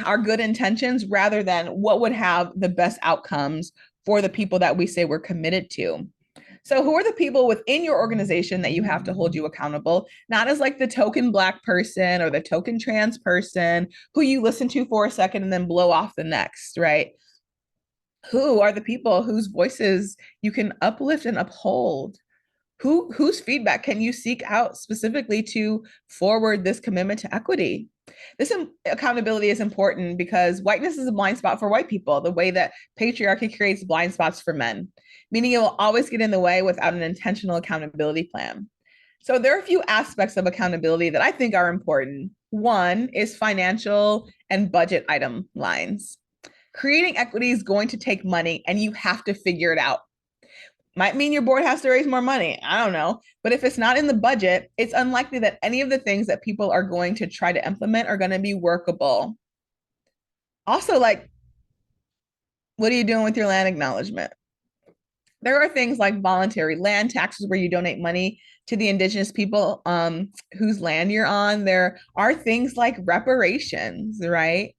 Speaker 2: our good intentions, rather than what would have the best outcomes for the people that we say we're committed to. So who are the people within your organization that you have to hold you accountable? Not as like the token Black person or the token trans person who you listen to for a second and then blow off the next, right? Who are the people whose voices you can uplift and uphold? Whose feedback can you seek out specifically to forward this commitment to equity? This accountability is important because whiteness is a blind spot for white people, the way that patriarchy creates blind spots for men, meaning it will always get in the way without an intentional accountability plan. So there are a few aspects of accountability that I think are important. One is financial and budget item lines. Creating equity is going to take money and you have to figure it out. Might mean your board has to raise more money. I don't know. But if it's not in the budget, it's unlikely that any of the things that people are going to try to implement are going to be workable. Also, like, what are you doing with your land acknowledgement? There are things like voluntary land taxes where you donate money to the indigenous people whose land you're on. There are things like reparations, right?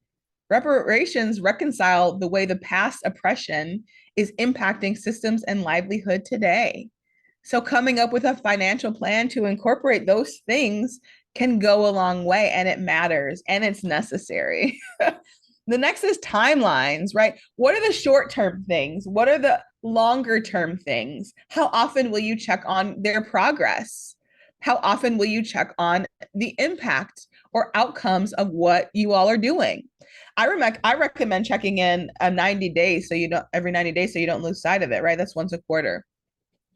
Speaker 2: Reparations reconcile the way the past oppression is impacting systems and livelihood today. So coming up with a financial plan to incorporate those things can go a long way, and it matters and it's necessary. The next is timelines, right? What are the short term things? What are the longer term things? How often will you check on their progress? How often will you check on the impact or outcomes of what you all are doing? I recommend checking in a 90 days so you don't every 90 days so you don't lose sight of it, right? That's once a quarter.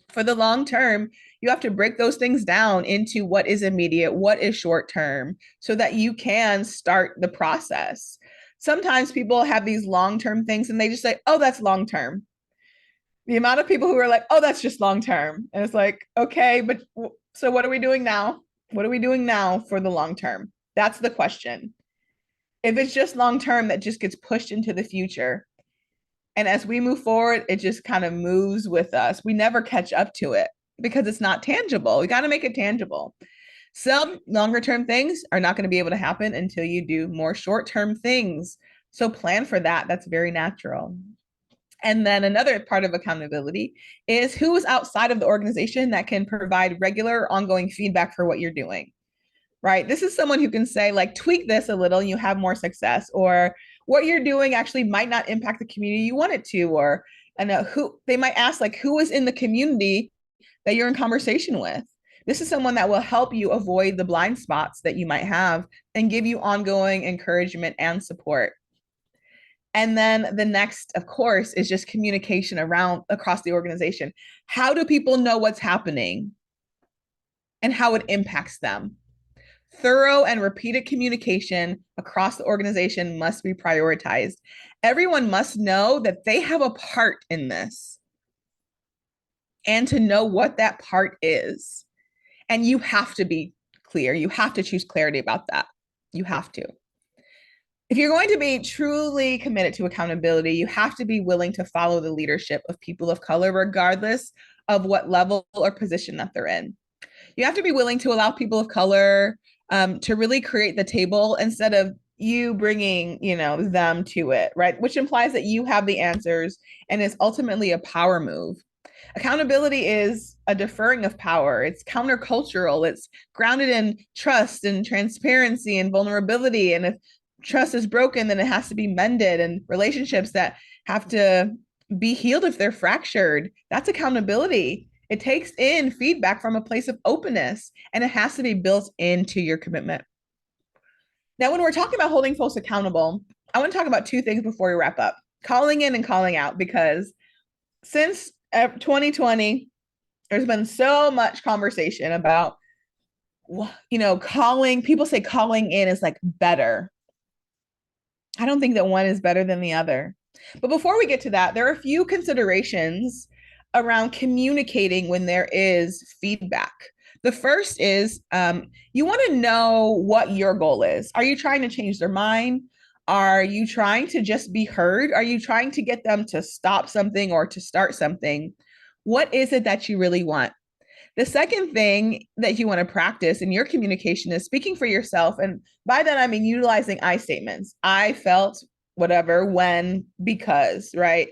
Speaker 2: For the long term, you have to break those things down into what is immediate, what is short term, so that you can start the process. Sometimes people have these long term things and they just say, oh, that's long term. The amount of people who are like, oh, that's just long term. And it's like, okay, but so what are we doing now? What are we doing now for the long term? That's the question. If it's just long term, that just gets pushed into the future. And as we move forward, it just kind of moves with us. We never catch up to it because it's not tangible. We got to make it tangible. Some longer term things are not going to be able to happen until you do more short term things. So plan for that. That's very natural. And then another part of accountability is who is outside of the organization that can provide regular, ongoing feedback for what you're doing, right? This is someone who can say, like, tweak this a little and you have more success, or what you're doing actually might not impact the community you want it to, or and who they might ask, like, who is in the community that you're in conversation with. This is someone that will help you avoid the blind spots that you might have and give you ongoing encouragement and support. And then the next, of course, is just communication around across the organization. How do people know what's happening and how it impacts them? Thorough and repeated communication across the organization must be prioritized. Everyone must know that they have a part in this and to know what that part is. And you have to be clear. You have to choose clarity about that. You have to. If you're going to be truly committed to accountability, you have to be willing to follow the leadership of people of color, regardless of what level or position that they're in. You have to be willing to allow people of color to really create the table instead of you bringing, them to it, right? Which implies that you have the answers and is ultimately a power move. Accountability is a deferring of power. It's countercultural. It's grounded in trust and transparency and vulnerability. And if trust is broken, then it has to be mended. And relationships that have to be healed if they're fractured, that's accountability. It takes in feedback from a place of openness, and it has to be built into your commitment. Now, when we're talking about holding folks accountable, I want to talk about two things before we wrap up: calling in and calling out, because since 2020, there's been so much conversation about, people say calling in is like better. I don't think that one is better than the other. But before we get to that, there are a few considerations around communicating when there is feedback. The first is you want to know what your goal is. Are you trying to change their mind? Are you trying to just be heard? Are you trying to get them to stop something or to start something? What is it that you really want? The second thing that you want to practice in your communication is speaking for yourself. And by that, I mean utilizing I statements. I felt whatever, when, because, right?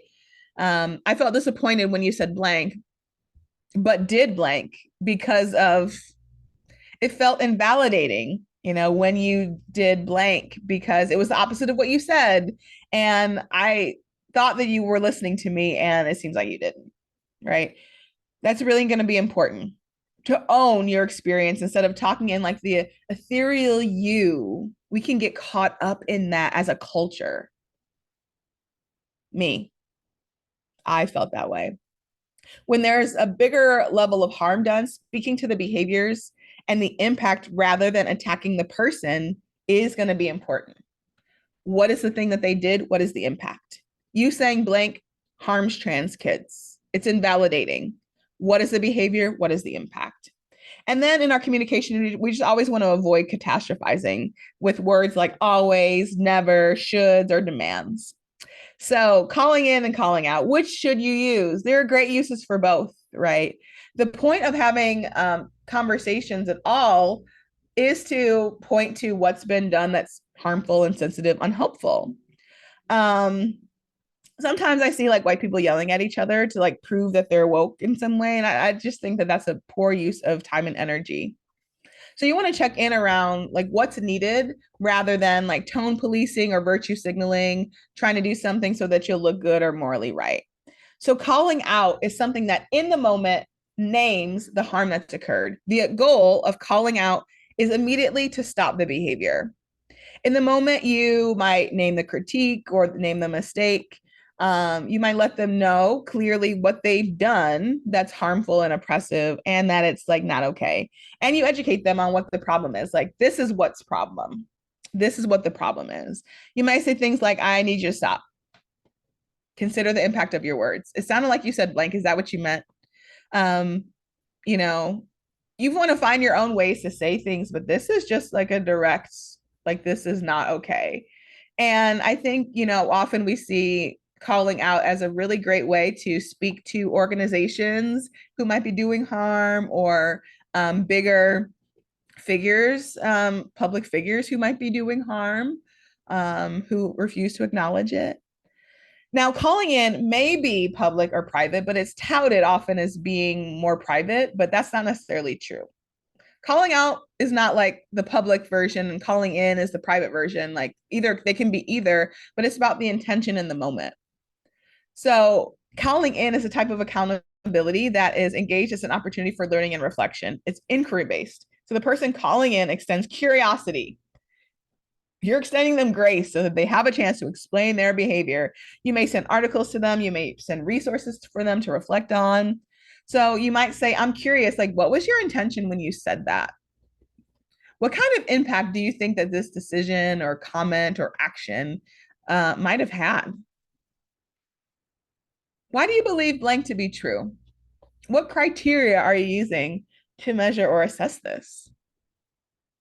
Speaker 2: I felt disappointed when you said blank, but did blank because of it felt invalidating, when you did blank because it was the opposite of what you said. And I thought that you were listening to me and it seems like you didn't, right? That's really going to be important to own your experience instead of talking in like the ethereal you. We can get caught up in that as a culture. I felt that way. When there's a bigger level of harm done, speaking to the behaviors and the impact rather than attacking the person is going to be important. What is the thing that they did? What is the impact? You saying blank harms trans kids. It's invalidating. What is the behavior? What is the impact? And then in our communication, we just always want to avoid catastrophizing with words like always, never, shoulds, or demands. So calling in and calling out, which should you use? There are great uses for both, right? The point of having conversations at all is to point to what's been done that's harmful, insensitive, unhelpful. Sometimes I see like white people yelling at each other to like prove that they're woke in some way. And I just think that that's a poor use of time and energy. So you want to check in around like what's needed rather than like tone policing or virtue signaling, trying to do something so that you'll look good or morally right. So calling out is something that in the moment names the harm that's occurred. The goal of calling out is immediately to stop the behavior. In the moment, you might name the critique or name the mistake. You might let them know clearly what they've done that's harmful and oppressive and that it's like not okay. And you educate them on what the problem is. Like, this is what's problem. This is what the problem is. You might say things like, I need you to stop. Consider the impact of your words. It sounded like you said blank. Is that what you meant? Um, you know, you want to find your own ways to say things, but this is just like a direct, like, this is not okay. And I think, often we see calling out as a really great way to speak to organizations who might be doing harm or bigger figures, public figures who might be doing harm, who refuse to acknowledge it. Now, calling in may be public or private, but it's touted often as being more private, but that's not necessarily true. Calling out is not like the public version, and calling in is the private version. Like either they can be either, but it's about the intention in the moment. So, calling in is a type of accountability that is engaged as an opportunity for learning and reflection. It's inquiry based. So, the person calling in extends curiosity. You're extending them grace so that they have a chance to explain their behavior. You may send articles to them, you may send resources for them to reflect on. So you might say, I'm curious, like, what was your intention when you said that? What kind of impact do you think that this decision or comment or action might have had? Why do you believe blank to be true? What criteria are you using to measure or assess this?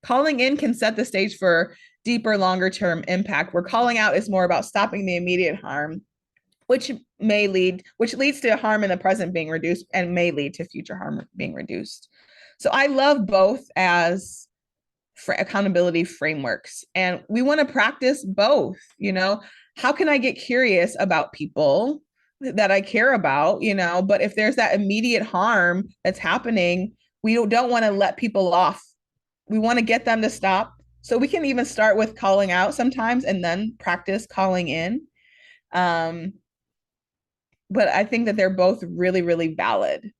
Speaker 2: Calling in can set the stage for deeper, longer term impact, where calling out is more about stopping the immediate harm, which leads to harm in the present being reduced and may lead to future harm being reduced. So I love both as for accountability frameworks, and we want to practice both. How can I get curious about people that I care about, but if there's that immediate harm that's happening, we don't want to let people off. We want to get them to stop. So we can even start with calling out sometimes and then practice calling in. Um, but I think that they're both really, really valid.